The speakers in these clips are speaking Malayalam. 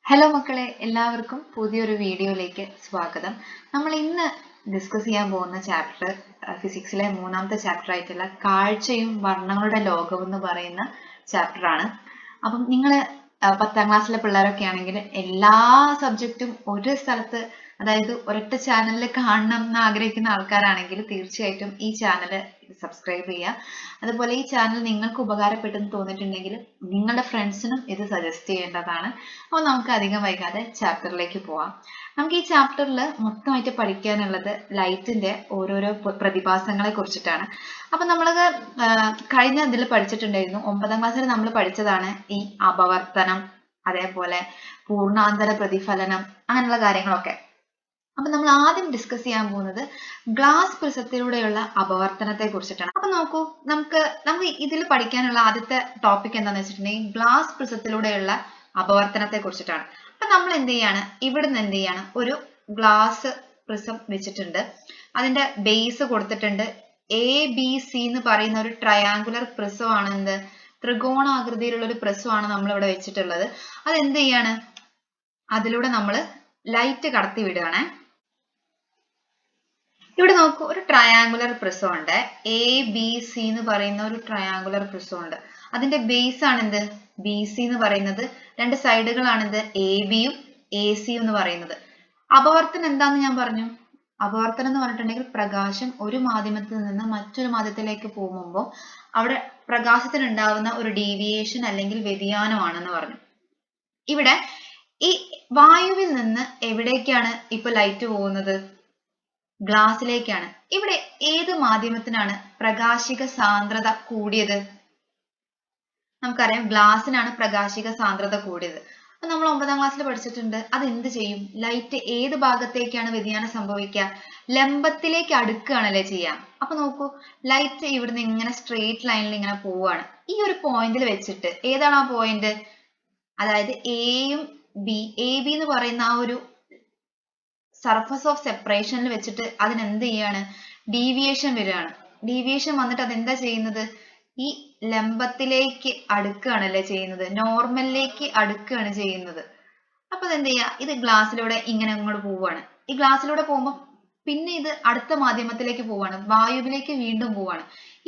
ഹലോ മക്കളെ, എല്ലാവർക്കും പുതിയൊരു വീഡിയോയിലേക്ക് സ്വാഗതം. നമ്മൾ ഇന്ന് ഡിസ്കസ് ചെയ്യാൻ പോകുന്ന ചാപ്റ്റർ ഫിസിക്സിലെ മൂന്നാമത്തെ ചാപ്റ്റർ ആയിട്ടുള്ള കാഴ്ചയും വർണ്ണങ്ങളുടെ ലോകവും എന്ന് പറയുന്ന ചാപ്റ്റർ ആണ്. അപ്പം നിങ്ങൾ 10ാം ക്ലാസ്സിലെ പിള്ളേരൊക്കെ ആണെങ്കിൽ എല്ലാ സബ്ജക്റ്റും ഒരു സ്ഥലത്ത്, അതായത് ഒരൊറ്റ ചാനലിൽ കാണണം എന്ന് ആഗ്രഹിക്കുന്ന ആൾക്കാരാണെങ്കിൽ തീർച്ചയായിട്ടും ഈ ചാനൽ സബ്സ്ക്രൈബ് ചെയ്യുക. അതുപോലെ ഈ ചാനൽ നിങ്ങൾക്ക് ഉപകാരപ്പെട്ടെന്ന് തോന്നിയിട്ടുണ്ടെങ്കിൽ നിങ്ങളുടെ ഫ്രണ്ട്സിനും ഇത് സജസ്റ്റ് ചെയ്യേണ്ടതാണ്. അപ്പോൾ നമുക്ക് അധികം വൈകാതെ ചാപ്റ്ററിലേക്ക് പോവാം. നമുക്ക് ഈ ചാപ്റ്ററിൽ മൊത്തമായിട്ട് പഠിക്കാനുള്ളത് ലൈറ്റിന്റെ ഓരോരോ പ്രതിഭാസങ്ങളെ കുറിച്ചിട്ടാണ്. അപ്പൊ നമ്മളത് കഴിഞ്ഞ ഇതിൽ പഠിച്ചിട്ടുണ്ടായിരുന്നു. 9ാം ക്ലാസ്സിൽ നമ്മൾ പഠിച്ചതാണ് ഈ അപവർത്തനം, അതേപോലെ പൂർണ്ണാന്തര പ്രതിഫലനം, അങ്ങനെയുള്ള കാര്യങ്ങളൊക്കെ. അപ്പൊ നമ്മൾ ആദ്യം ഡിസ്കസ് ചെയ്യാൻ പോകുന്നത് ഗ്ലാസ് പ്രിസത്തിലൂടെയുള്ള അപവർത്തനത്തെ കുറിച്ചിട്ടാണ്. അപ്പൊ നോക്കൂ, നമുക്ക് ഇതിൽ പഠിക്കാനുള്ള ആദ്യത്തെ ടോപ്പിക് എന്താണെന്ന് വെച്ചിട്ടുണ്ടെങ്കിൽ ഗ്ലാസ് പ്രിസത്തിലൂടെയുള്ള അപവർത്തനത്തെ കുറിച്ചിട്ടാണ്. അപ്പൊ നമ്മൾ എന്ത് ചെയ്യാണ്, ഇവിടുന്ന് എന്ത് ചെയ്യാണ്, ഒരു ഗ്ലാസ് പ്രിസം വെച്ചിട്ടുണ്ട്. അതിന്റെ ബേസ് കൊടുത്തിട്ടുണ്ട്. ABC എന്ന് പറയുന്ന ഒരു ട്രയാങ്കുലർ പ്രിസമാണ്, എന്ത് ത്രികോണാകൃതിയിലുള്ള ഒരു പ്രിസമാണ് നമ്മൾ ഇവിടെ വെച്ചിട്ടുള്ളത്. അത് എന്ത് ചെയ്യാണ്, അതിലൂടെ നമ്മൾ ലൈറ്റ് കടത്തി വിടുകയാണ്. ഇവിടെ നോക്കൂ, ഒരു ട്രയാങ്കുലർ പ്രിസം ഉണ്ട്. ABC എന്ന് പറയുന്ന ഒരു ട്രയാങ്കുലർ പ്രിസം ഉണ്ട്. അതിന്റെ ബേസ് ആണ് എന്ത്, BC എന്ന് പറയുന്നത്. രണ്ട് സൈഡുകളാണ് എന്ത്, AB യും AC യും എന്ന് പറയുന്നത്. അപവർത്തനം എന്താന്ന് ഞാൻ പറഞ്ഞു. അപവർത്തനം എന്ന് പറഞ്ഞിട്ടുണ്ടെങ്കിൽ പ്രകാശം ഒരു മാധ്യമത്തിൽ നിന്ന് മറ്റൊരു മാധ്യമത്തിലേക്ക് പോകുമ്പോൾ അവിടെ പ്രകാശത്തിന് ഉണ്ടാവുന്ന ഒരു ഡീവിയേഷൻ അല്ലെങ്കിൽ വ്യതിയാനമാണെന്ന് പറഞ്ഞു. ഇവിടെ ഈ വായുവിൽ നിന്ന് എവിടേക്കാണ് ഇപ്പൊ ലൈറ്റ് പോകുന്നത്, ഗ്ലാസ്സിലേക്കാണ്. ഇവിടെ ഏത് മാധ്യമത്തിനാണ് പ്രകാശിക സാന്ദ്രത കൂടിയത്? നമുക്കറിയാം ഗ്ലാസ്സിനാണ് പ്രകാശിക സാന്ദ്രത കൂടിയത്. അപ്പൊ നമ്മൾ 9ാം ക്ലാസ്സിൽ പഠിച്ചിട്ടുണ്ട്. അത് എന്ത് ചെയ്യും, ലൈറ്റ് ഏത് ഭാഗത്തേക്കാണ് വ്യതിയാനം സംഭവിക്കുക, ലംബത്തിലേക്ക് അടുക്കുകയാണല്ലേ ചെയ്യാം. അപ്പൊ നോക്കൂ, ലൈറ്റ് ഇവിടുന്ന് ഇങ്ങനെ സ്ട്രെയിറ്റ് ലൈനിൽ ഇങ്ങനെ പോവാണ്. ഈ ഒരു പോയിന്റിൽ വെച്ചിട്ട്, ഏതാണ് ആ പോയിന്റ്, അതായത് എയും AB എന്ന് പറയുന്ന ആ ഒരു സർഫസ് ഓഫ് സെപ്പറേഷനിൽ വെച്ചിട്ട് അതിനെന്ത് ചെയ്യാണ്, ഡീവിയേഷൻ വരികയാണ്. ഡീവിയേഷൻ വന്നിട്ട് അതെന്താ ചെയ്യുന്നത്, ഈ ലംബത്തിലേക്ക് അടുക്കുകയാണല്ലേ ചെയ്യുന്നത്, നോർമലിലേക്ക് അടുക്കുകയാണ് ചെയ്യുന്നത്. അപ്പൊ അതെന്ത് ചെയ്യാ, ഇത് ഗ്ലാസ്സിലൂടെ ഇങ്ങനെ അങ്ങോട്ട് പോവാണ്. ഈ ഗ്ലാസ്സിലൂടെ പോകുമ്പോൾ പിന്നെ ഇത് അടുത്ത മാധ്യമത്തിലേക്ക് പോവാണ്, വായുവിലേക്ക് വീണ്ടും പോവാണ്.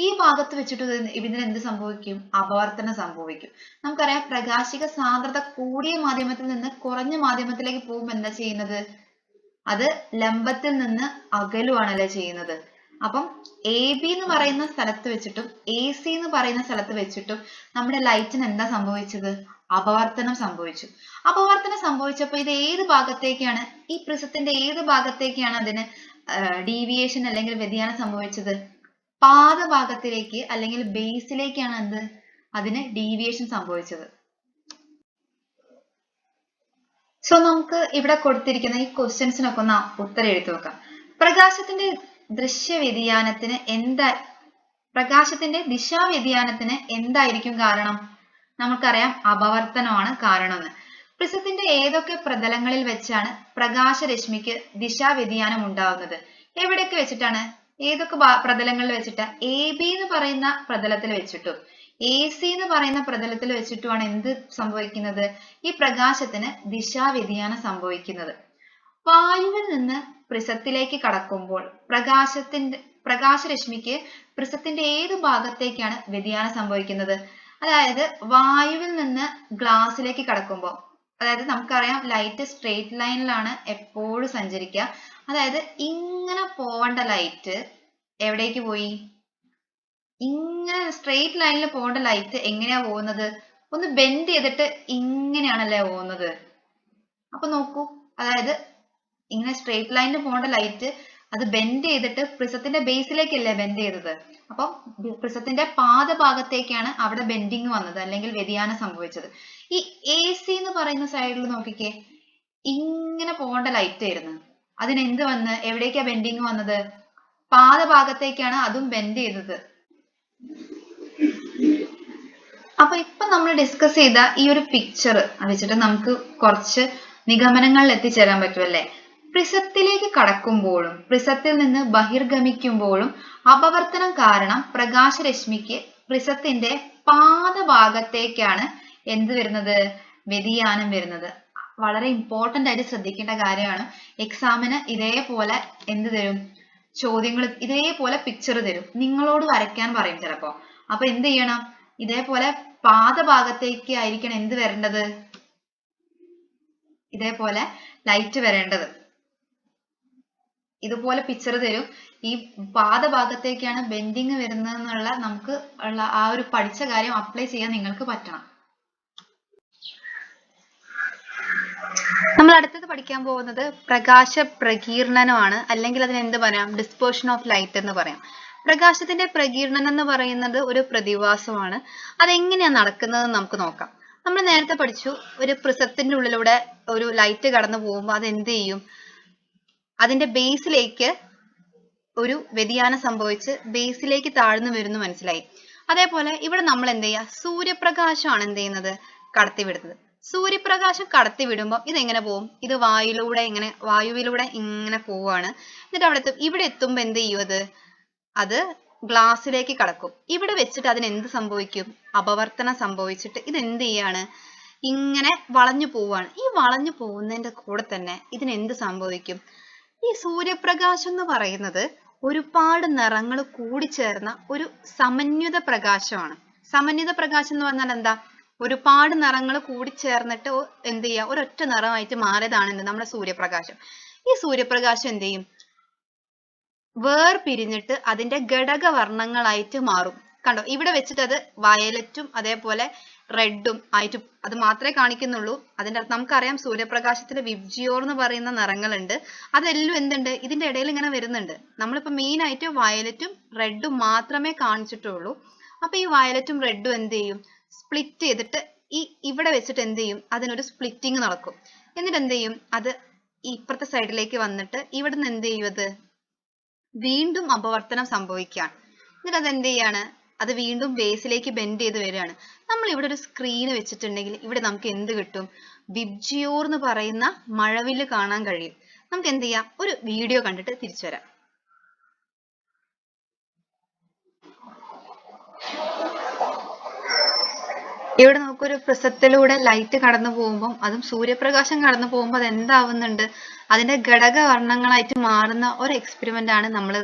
ഈ ഭാഗത്ത് വെച്ചിട്ട് ഇതിന് എന്ത് സംഭവിക്കും, അപവർത്തനം സംഭവിക്കും. നമുക്കറിയാം പ്രകാശിക സാന്ദ്രത കൂടിയ മാധ്യമത്തിൽ നിന്ന് കുറഞ്ഞ മാധ്യമത്തിലേക്ക് പോകുമ്പോൾ എന്താ ചെയ്യുന്നത്, അത് ലംബത്തിൽ നിന്ന് അകലുവാണല്ലേ ചെയ്യുന്നത്. അപ്പം AB എന്ന് പറയുന്ന സ്ഥലത്ത് വെച്ചിട്ടും AC എന്ന് പറയുന്ന സ്ഥലത്ത് വെച്ചിട്ടും നമ്മുടെ ലൈറ്റിന് എന്താ സംഭവിച്ചത്, അപവർത്തനം സംഭവിച്ചു. അപവർത്തനം സംഭവിച്ചപ്പോൾ ഇത് ഏത് ഭാഗത്തേക്കാണ്, ഈ പ്രിസത്തിന്റെ ഏത് ഭാഗത്തേക്കാണ് അതിന് ഡീവിയേഷൻ അല്ലെങ്കിൽ വ്യതിയാനം സംഭവിച്ചത്, പാദഭാഗത്തിലേക്ക് അല്ലെങ്കിൽ ബേസിലേക്കാണ് എന്ത്, അതിന് ഡീവിയേഷൻ സംഭവിച്ചത്. സോ നമുക്ക് ഇവിടെ കൊടുത്തിരിക്കുന്ന ഈ ക്വസ്റ്റ്യൻസിനൊക്കെ ഒന്ന് ഉത്തരം എഴുതി നോക്കാം. പ്രകാശത്തിന്റെ ദിശാവ്യതിയാനത്തിന് എന്തായിരിക്കും കാരണം? നമുക്കറിയാം അപവർത്തനമാണ് കാരണമെന്ന്. പ്രിസത്തിന്റെ ഏതൊക്കെ പ്രതലങ്ങളിൽ വെച്ചാണ് പ്രകാശരശ്മിക്ക് ദിശാവ്യതിയാനം ഉണ്ടാവുന്നത്? എവിടെയൊക്കെ വെച്ചിട്ടാണ്, ഏതൊക്കെ പ്രതലങ്ങളിൽ വെച്ചിട്ട്, AB എന്ന് പറയുന്ന പ്രതലത്തിൽ വെച്ചിട്ടും AC എന്ന് പറയുന്ന പ്രതലത്തിൽ വെച്ചിട്ടുമാണ് എന്ത് സംഭവിക്കുന്നത്, ഈ പ്രകാശത്തിന് ദിശാവ്യതിയാനം സംഭവിക്കുന്നത്. വായുവിൽ നിന്ന് പ്രിസത്തിലേക്ക് കടക്കുമ്പോൾ പ്രകാശരശ്മിക്ക് പ്രിസത്തിന്റെ ഏത് ഭാഗത്തേക്കാണ് വ്യതിയാനം സംഭവിക്കുന്നത്? അതായത് വായുവിൽ നിന്ന് ഗ്ലാസ്സിലേക്ക് കടക്കുമ്പോൾ, അതായത് നമുക്കറിയാം ലൈറ്റ് സ്ട്രെയിറ്റ് ലൈനിലാണ് എപ്പോഴും സഞ്ചരിക്കുക. അതായത് ഇങ്ങനെ പോവേണ്ട ലൈറ്റ് എവിടേക്ക് പോയി, ഇങ്ങനെ സ്ട്രെയിറ്റ് ലൈനിൽ പോകേണ്ട ലൈറ്റ് എങ്ങനെയാ പോകുന്നത്, ഒന്ന് ബെൻഡ് ചെയ്തിട്ട് ഇങ്ങനെയാണല്ലേ പോകുന്നത്. അപ്പൊ നോക്കൂ, അതായത് ഇങ്ങനെ സ്ട്രെയിറ്റ് ലൈനിൽ പോകേണ്ട ലൈറ്റ് അത് ബെൻഡ് ചെയ്തിട്ട് പ്രിസത്തിന്റെ ബേസിലേക്കല്ലേ ബെൻഡ് ചെയ്തത്. അപ്പം പ്രിസത്തിന്റെ പാദഭാഗത്തേക്കാണ് അവിടെ ബെൻഡിങ് വന്നത് അല്ലെങ്കിൽ വ്യതിയാനം സംഭവിച്ചത്. ഈ AC എന്ന് പറയുന്ന സൈഡിൽ നോക്കിക്കേ, ഇങ്ങനെ പോകേണ്ട ലൈറ്റ് ആയിരുന്നു, അതിനെന്ത് വന്ന്, എവിടേക്കാ ബെൻഡിങ് വന്നത്, പാദഭാഗത്തേക്കാണ് അതും ബെൻഡ് ചെയ്തത്. അപ്പൊ ഇപ്പൊ നമ്മൾ ഡിസ്കസ് ചെയ്ത ഈ ഒരു പിക്ചർ വെച്ചിട്ട് നമുക്ക് കുറച്ച് നിഗമനങ്ങളിൽ എത്തിച്ചേരാൻ പറ്റുമല്ലേ. പ്രിസത്തിലേക്ക് കടക്കുമ്പോഴും പ്രിസത്തിൽ നിന്ന് ബഹിർഗമിക്കുമ്പോഴും അപവർത്തനം കാരണം പ്രകാശരശ്മിക്ക് പ്രിസത്തിന്റെ പാദഭാഗത്തേക്കാണ് എന്ത് വരുന്നത്, വ്യതിയാനം വരുന്നത്. വളരെ ഇമ്പോർട്ടന്റ് ആയിട്ട് ശ്രദ്ധിക്കേണ്ട കാര്യമാണ്. എക്സാമിന് ഇതേപോലെ എന്ത് തരും, ചോദ്യങ്ങൾ ഇതേപോലെ പിക്ചർ തരും, നിങ്ങളോട് വരയ്ക്കാൻ പറയും ചിലപ്പോ. അപ്പൊ എന്ത് ചെയ്യണം, ഇതേപോലെ പാദഭാഗത്തേക്ക് ആയിരിക്കണം എന്ത് വരേണ്ടത്, ഇതേപോലെ ലൈറ്റ് വരേണ്ടത്. ഇതുപോലെ പിക്ചർ തരും, ഈ പാദഭാഗത്തേക്കാണ് ബെൻഡിങ് വരുന്നതെന്നുള്ള നമുക്ക് ഉള്ള ആ ഒരു പഠിച്ച കാര്യം അപ്ലൈ ചെയ്യാൻ നിങ്ങൾക്ക് പറ്റണം. നമ്മൾ അടുത്തത് പഠിക്കാൻ പോകുന്നത് പ്രകാശ പ്രകീർണനമാണ്, അല്ലെങ്കിൽ അതിന് എന്ത് പറയാം, ഡിസ്പേർഷൻ ഓഫ് ലൈറ്റ് എന്ന് പറയാം. പ്രകാശത്തിന്റെ പ്രകീർണനം എന്ന് പറയുന്നത് ഒരു പ്രതിഭാസമാണ്. അതെങ്ങനെയാണ് നടക്കുന്നത് നമുക്ക് നോക്കാം. നമ്മൾ നേരത്തെ പഠിച്ചു, ഒരു പ്രിസത്തിന്റെ ഉള്ളിലൂടെ ഒരു ലൈറ്റ് കടന്നു പോകുമ്പോൾ അത് എന്ത് ചെയ്യും, അതിന്റെ ബേസിലേക്ക് ഒരു വ്യതിയാനം സംഭവിച്ച് ബേസിലേക്ക് താഴ്ന്നു വരുന്നു മനസ്സിലായി. അതേപോലെ ഇവിടെ നമ്മൾ എന്ത് ചെയ്യുക, സൂര്യപ്രകാശമാണ് എന്ത് ചെയ്യുന്നത്, കടത്തിവിടുന്നത്. സൂര്യപ്രകാശം കടത്തിവിടുമ്പോൾ ഇതെങ്ങനെ പോകും, ഇത് വായുവിലൂടെ ഇങ്ങനെ പോവാണ്. എന്നിട്ട് ഇവിടെ എത്തുമ്പോൾ എന്ത് ചെയ്യും, അത് ഗ്ലാസ്സിലേക്ക് കടക്കും. ഇവിടെ വെച്ചിട്ട് അതിന് എന്ത് സംഭവിക്കും, അപവർത്തനം സംഭവിച്ചിട്ട് ഇത് എന്ത് ചെയ്യാണ്, ഇങ്ങനെ വളഞ്ഞു പോവാണ്. ഈ വളഞ്ഞു പോകുന്നതിന്റെ കൂടെ തന്നെ ഇതിന് എന്ത് സംഭവിക്കും, ഈ സൂര്യപ്രകാശം എന്ന് പറയുന്നത് ഒരുപാട് നിറങ്ങൾ കൂടിച്ചേർന്ന ഒരു സമന്വിത പ്രകാശമാണ്. സമന്വിത പ്രകാശം എന്ന് പറഞ്ഞാൽ എന്താ, ഒരുപാട് നിറങ്ങൾ കൂടിച്ചേർന്നിട്ട് എന്ത് ചെയ്യുക, ഒരൊറ്റ നിറമായിട്ട് മാറിയതാണ് എന്ത്, നമ്മുടെ സൂര്യപ്രകാശം. ഈ സൂര്യപ്രകാശം എന്ത് ചെയ്യും, വേർപിരിഞ്ഞിട്ട് അതിന്റെ ഘടക വർണ്ണങ്ങളായിട്ട് മാറും. കണ്ടോ, ഇവിടെ വെച്ചിട്ട് അത് വയലറ്റും അതേപോലെ റെഡും ആയിട്ട് അത് മാത്രമേ കാണിക്കുന്നുള്ളൂ. അതിന്റെ അർത്ഥം നമുക്കറിയാം, സൂര്യപ്രകാശത്തിൽ വിബ്ജിയോർ എന്ന് പറയുന്ന നിറങ്ങളുണ്ട്. അതെല്ലാം എന്തുണ്ട്, ഇതിന്റെ ഇടയിൽ ഇങ്ങനെ വരുന്നുണ്ട്. നമ്മളിപ്പോ മെയിൻ ആയിട്ട് വയലറ്റും റെഡും മാത്രമേ കാണിച്ചിട്ടുള്ളൂ. അപ്പൊ ഈ വയലറ്റും റെഡും എന്ത് ചെയ്യും, സ്പ്ലിറ്റ് ചെയ്തിട്ട് ഇവിടെ വെച്ചിട്ട് എന്ത് ചെയ്യും, അതിനൊരു സ്പ്ലിറ്റിങ് നടക്കും. എന്നിട്ട് എന്ത് ചെയ്യും, അത് ഇപ്പുറത്തെ സൈഡിലേക്ക് വന്നിട്ട് ഇവിടുന്ന് എന്ത് ചെയ്യും, അത് വീണ്ടും അപവർത്തനം സംഭവിക്കുകയാണ്. എന്നിട്ട് അത് എന്ത് ചെയ്യാണ്, അത് വീണ്ടും ബേസിലേക്ക് ബെൻഡ് ചെയ്ത് വരികയാണ്. നമ്മൾ ഇവിടെ ഒരു സ്ക്രീൻ വെച്ചിട്ടുണ്ടെങ്കിൽ ഇവിടെ നമുക്ക് എന്ത് കിട്ടും, വിബ്ജിയോർ എന്ന് പറയുന്ന മഴവില്ല് കാണാൻ കഴിയും. നമുക്ക് എന്ത് ചെയ്യാം, ഒരു വീഡിയോ കണ്ടിട്ട് തിരിച്ചു വരാം. ഇവിടെ നമുക്കൊരു പ്രിസത്തിലൂടെ ലൈറ്റ് കടന്നു പോകുമ്പോൾ, അതും സൂര്യപ്രകാശം കടന്നു പോകുമ്പോൾ അത് എന്താവുന്നുണ്ട്, അതിന്റെ ഘടക വർണ്ണങ്ങളായിട്ട് മാറുന്ന ഒരു എക്സ്പെരിമെന്റ് ആണ് നമ്മൾ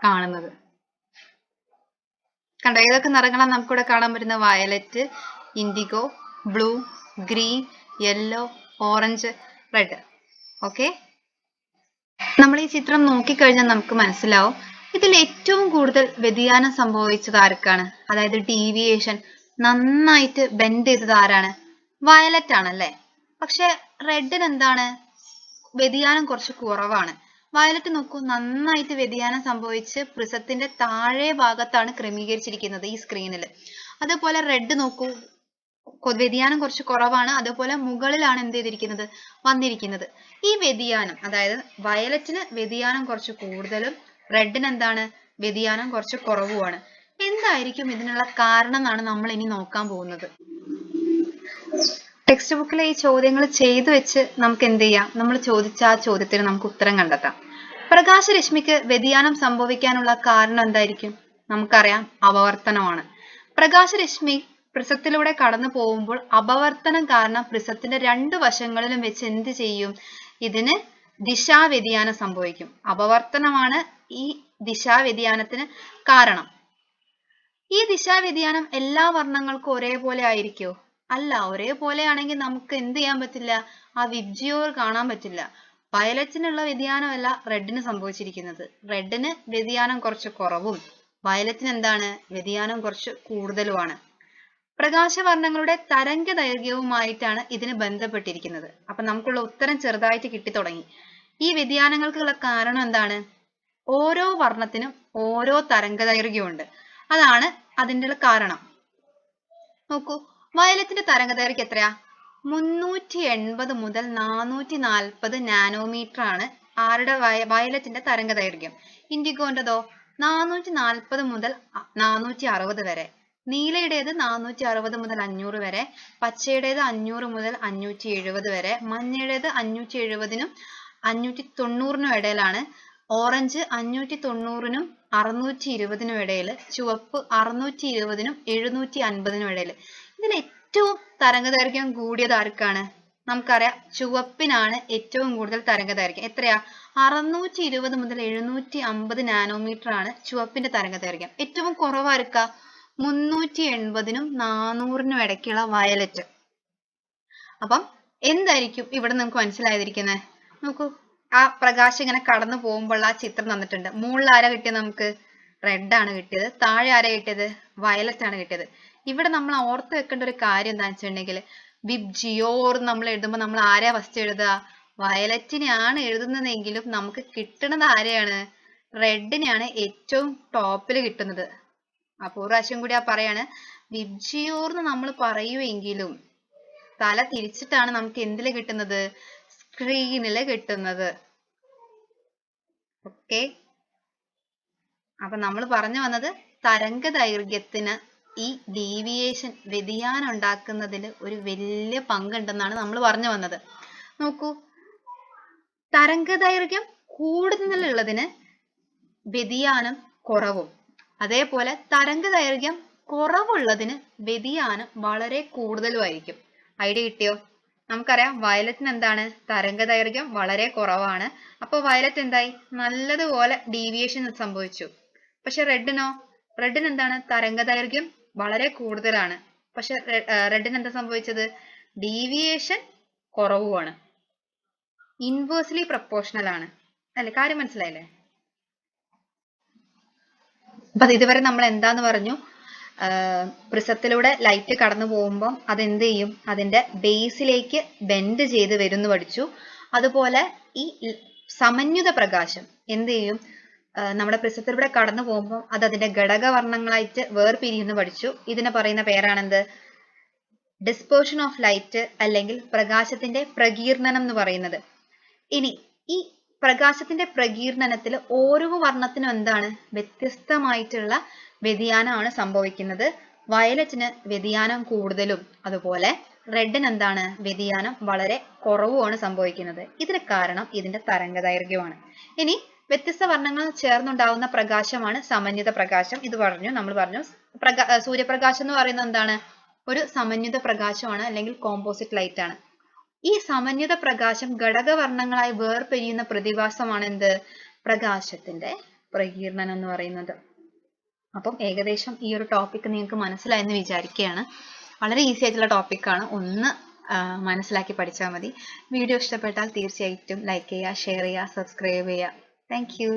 കാണുന്നത്. കണ്ടോ, ഏതൊക്കെ നിറങ്ങളാണ് നമുക്കിവിടെ കാണാൻ പറ്റുന്ന, violet, IndiGo, blue, green, yellow, orange, red. Okay, നമ്മൾ ഈ ചിത്രം നോക്കിക്കഴിഞ്ഞാൽ നമുക്ക് മനസ്സിലാവും, ഇതിൽ ഏറ്റവും കൂടുതൽ വ്യതിയാനം സംഭവിച്ചത് ആർക്കാണ്, അതായത് ഡീവിയേഷൻ നന്നായിട്ട് ബെൻഡ് ചെയ്തത് ആരാണ്, വയലറ്റ് ആണല്ലേ. പക്ഷെ റെഡിന് എന്താണ്, വ്യതിയാനം കുറച്ച് കുറവാണ്. വയലറ്റ് നോക്കൂ, നന്നായിട്ട് വ്യതിയാനം സംഭവിച്ച് പ്രിസത്തിന്റെ താഴെ ഭാഗത്താണ് ക്രമീകരിച്ചിരിക്കുന്നത് ഈ സ്ക്രീനിൽ. അതേപോലെ റെഡ് നോക്കൂ, വ്യതിയാനം കുറച്ച് കുറവാണ്. അതേപോലെ മുകളിലാണ് എന്ത് ചെയ്തിരിക്കുന്നത്, വന്നിരിക്കുന്നത്. ഈ വ്യതിയാനം, അതായത് വയലറ്റിന് വ്യതിയാനം കുറച്ച് കൂടുതലും റെഡിന് എന്താണ്, വ്യതിയാനം കുറച്ച് കുറവുമാണ്. എന്തായിരിക്കും ഇതിനുള്ള കാരണം എന്നാണ് നമ്മൾ ഇനി നോക്കാൻ പോകുന്നത്. ടെക്സ്റ്റ് ബുക്കിലെ ഈ ചോദ്യങ്ങൾ ചെയ്തു വെച്ച് നമുക്ക് എന്ത് ചെയ്യാം, നമ്മൾ ചോദിച്ച ആ ചോദ്യത്തിന് നമുക്ക് ഉത്തരം കണ്ടെത്താം. പ്രകാശരശ്മിക്ക് വ്യതിയാനം സംഭവിക്കാനുള്ള കാരണം എന്തായിരിക്കും, നമുക്കറിയാം, അപവർത്തനമാണ്. പ്രകാശരശ്മി പ്രിസത്തിലൂടെ കടന്നു പോകുമ്പോൾ അപവർത്തനം കാരണം പ്രിസത്തിന്റെ രണ്ട് വശങ്ങളിലും വെച്ച് എന്ത് ചെയ്യും, ഇതിന് ദിശാവ്യതിയാനം സംഭവിക്കും. അപവർത്തനമാണ് ഈ ദിശാവ്യതിയാനത്തിന് കാരണം. ഈ ദിശാവ്യതിയാനം എല്ലാ വർണ്ണങ്ങൾക്കും ഒരേപോലെ ആയിരിക്കോ, അല്ല. ഒരേപോലെ ആണെങ്കിൽ നമുക്ക് എന്ത് ചെയ്യാൻ പറ്റില്ല, ആ വിബ്ജിയോർ കാണാൻ പറ്റില്ല. വയലറ്റിനുള്ള വ്യതിയാനമല്ല റെഡിന് സംഭവിച്ചിരിക്കുന്നത്. റെഡിന് വ്യതിയാനം കുറച്ച് കുറവും വയലറ്റിന് എന്താണ്, വ്യതിയാനം കുറച്ച് കൂടുതലുമാണ്. പ്രകാശവർണ്ണങ്ങളുടെ തരംഗ ദൈർഘ്യവുമായിട്ടാണ് ഇതിന് ബന്ധപ്പെട്ടിരിക്കുന്നത്. അപ്പൊ നമുക്കുള്ള ഉത്തരം ചെറുതായിട്ട് കിട്ടി തുടങ്ങി. ഈ വ്യതിയാനങ്ങൾക്കുള്ള കാരണം എന്താണ്, ഓരോ വർണ്ണത്തിനും ഓരോ തരംഗ ദൈർഘ്യമുണ്ട്. അതാണ് അതിൻ്റെ കാരണം. നോക്കൂ, വയലറ്റിന്റെ തരംഗ ദൈർഘ്യം എത്രയാ, 380 മുതൽ 440 നാനോമീറ്റർ ആണ് ആരുടെ, വയലറ്റിന്റെ തരംഗ ദൈർഘ്യം. ഇൻഡിഗോന്റെതോ 440 മുതൽ 460 വരെ. നീലയുടേത് 460 മുതൽ 500 വരെ. പച്ചയുടേത് 500 മുതൽ 570 വരെ. മഞ്ഞയുടേത് 570നും 590നും ഇടയിലാണ്. ഓറഞ്ച് 590നും 620നും ഇടയിൽ. ചുവപ്പ് 620നും 750നും ഇടയിൽ. ഇതിൽ ഏറ്റവും തരംഗദൈർഘ്യം കൂടിയത് ആർക്കാണ്, നമുക്കറിയാം ചുവപ്പിനാണ് ഏറ്റവും കൂടുതൽ തരംഗദൈർഘ്യം. എത്രയാ? 620 മുതൽ 750 നാനോമീറ്റർ ആണ് ചുവപ്പിന്റെ തരംഗദൈർഘ്യം. ഏറ്റവും കുറവായിരിക്ക 380നും 400നും ഇടയ്ക്കുള്ള വയലറ്റ്. അപ്പം എന്തായിരിക്കും ഇവിടെ നമുക്ക് മനസ്സിലായിരിക്കുന്നത്? നോക്കൂ, ആ പ്രകാശം ഇങ്ങനെ കടന്നു പോകുമ്പോൾ ആ ചിത്രം തന്നിട്ടുണ്ട്. മുകളിൽ ആരാ കിട്ടിയത്? നമുക്ക് റെഡ് ആണ് കിട്ടിയത്. താഴെ ആരാ കിട്ടിയത്? വയലറ്റ് ആണ് കിട്ടിയത്. ഇവിടെ നമ്മൾ ഓർത്ത് വെക്കേണ്ട ഒരു കാര്യം എന്താണെന്ന് വെച്ചിട്ടുണ്ടെങ്കിൽ വിബ്ജിയോർ നമ്മൾ എഴുതുമ്പോൾ നമ്മൾ ആരെയാ ഫസ്റ്റ് എഴുതുക? വയലറ്റിനെയാണ് എഴുതുന്നതെങ്കിലും നമുക്ക് കിട്ടുന്നത് ആരെയാണ്? റെഡിനെയാണ് ഏറ്റവും ടോപ്പിൽ കിട്ടുന്നത്. അപ്പോൾ ഒരു പ്രാവശ്യം കൂടി പറയാണ്, വിബ്ജിയോർ എന്ന് നമ്മൾ പറയുമെങ്കിലും തല തിരിച്ചിട്ടാണ് നമുക്ക് എന്തില് കിട്ടുന്നത്? സ്ക്രീനില് കിട്ടുന്നത്. ഓക്കെ, അപ്പൊ നമ്മൾ പറഞ്ഞു വന്നത് തരംഗദൈർഘ്യത്തിന് ഈ ഡീവിയേഷൻ വ്യതിയാനം ഉണ്ടാക്കുന്നതിൽ ഒരു വലിയ പങ്കുണ്ടെന്നാണ് നമ്മൾ പറഞ്ഞു വന്നത്. നോക്കൂ, തരംഗദൈർഘ്യം കൂടുതലുള്ളതിന് വ്യതിയാനം കുറവും, അതേപോലെ തരംഗദൈർഘ്യം കുറവുള്ളതിന് വ്യതിയാനം വളരെ കൂടുതലുമായിരിക്കും. ഐഡിയ കിട്ടിയോ? നമുക്കറിയാം വയലറ്റിന് എന്താണ്? തരംഗദൈർഘ്യം വളരെ കുറവാണ്. അപ്പോൾ വയലറ്റ് എന്തായി? നല്ലതുപോലെ ഡീവിയേഷൻ സംഭവിച്ചു. പക്ഷെ റെഡിനോ? റെഡിന് എന്താണ്? തരംഗദൈർഘ്യം വളരെ കൂടുതലാണ്. പക്ഷെ റെഡിന് എന്താ സംഭവിച്ചത്? ഡീവിയേഷൻ കുറവുമാണ്. ഇൻവേഴ്സ്ലി പ്രൊപ്പോർഷണൽ ആണ് അല്ലെ? കാര്യം മനസ്സിലായില്ലേ? അപ്പൊ ഇതുവരെ നമ്മൾ എന്താന്ന് പറഞ്ഞു? പ്രിസത്തിലൂടെ ലൈറ്റ് കടന്നു പോകുമ്പോൾ അത് എന്ത് ചെയ്യും? അതിന്റെ ബേസിലേക്ക് ബെൻഡ് ചെയ്ത് വരും എന്ന് പഠിച്ചു. അതുപോലെ ഈ സമന്വിത പ്രകാശം എന്ത് ചെയ്യും? നമ്മുടെ പ്രിസത്തിലൂടെ കടന്നു പോകുമ്പോൾ അത് അതിന്റെ ഘടകവർണ്ണങ്ങളായിട്ട് വേർപിരിയുന്നു പഠിച്ചു. ഇതിനെ പറയുന്ന പേരാണെന്ത്? ഡിസ്പേർഷൻ ഓഫ് ലൈറ്റ് അല്ലെങ്കിൽ പ്രകാശത്തിന്റെ പ്രകീർണനം എന്ന് പറയുന്നത്. ഇനി ഈ പ്രകാശത്തിന്റെ പ്രകീർണനത്തിൽ ഓരോ വർണ്ണത്തിനും എന്താണ്? വ്യത്യസ്തമായിട്ടുള്ള വ്യതിയാനമാണ് സംഭവിക്കുന്നത്. വയലറ്റിന് വ്യതിയാനം കൂടുതലും അതുപോലെ റെഡിന് എന്താണ്? വ്യതിയാനം വളരെ കുറവുമാണ് സംഭവിക്കുന്നത്. ഇതിന് കാരണം ഇതിന്റെ തരംഗദൈർഘ്യമാണ്. ഇനി വ്യത്യസ്ത വർണ്ണങ്ങൾ ചേർന്നുണ്ടാവുന്ന പ്രകാശമാണ് സമന്വിത പ്രകാശം. ഇത് നമ്മൾ പറഞ്ഞു സൂര്യപ്രകാശം എന്ന് പറയുന്നത് എന്താണ്? ഒരു സമന്വിത പ്രകാശമാണ് അല്ലെങ്കിൽ കോമ്പോസിറ്റ് ലൈറ്റ് ആണ്. ഈ സമന്വിത പ്രകാശം ഘടകവർണ്ണങ്ങളായി വേർപിരിയുന്ന പ്രതിഭാസമാണ് എന്ത്? പ്രകാശത്തിന്റെ പ്രകീർണനം എന്ന് പറയുന്നത്. അപ്പം ഏകദേശം ഈ ഒരു ടോപ്പിക് നിങ്ങൾക്ക് മനസ്സിലായെന്ന് വിചാരിക്കുകയാണ്. വളരെ ഈസി ആയിട്ടുള്ള ടോപ്പിക്കാണ്. ഒന്ന് മനസ്സിലാക്കി പഠിച്ചാൽ മതി. വീഡിയോ ഇഷ്ടപ്പെട്ടാൽ തീർച്ചയായിട്ടും ലൈക്ക് ചെയ്യുക, ഷെയർ ചെയ്യുക, സബ്സ്ക്രൈബ് ചെയ്യുക. Thank you.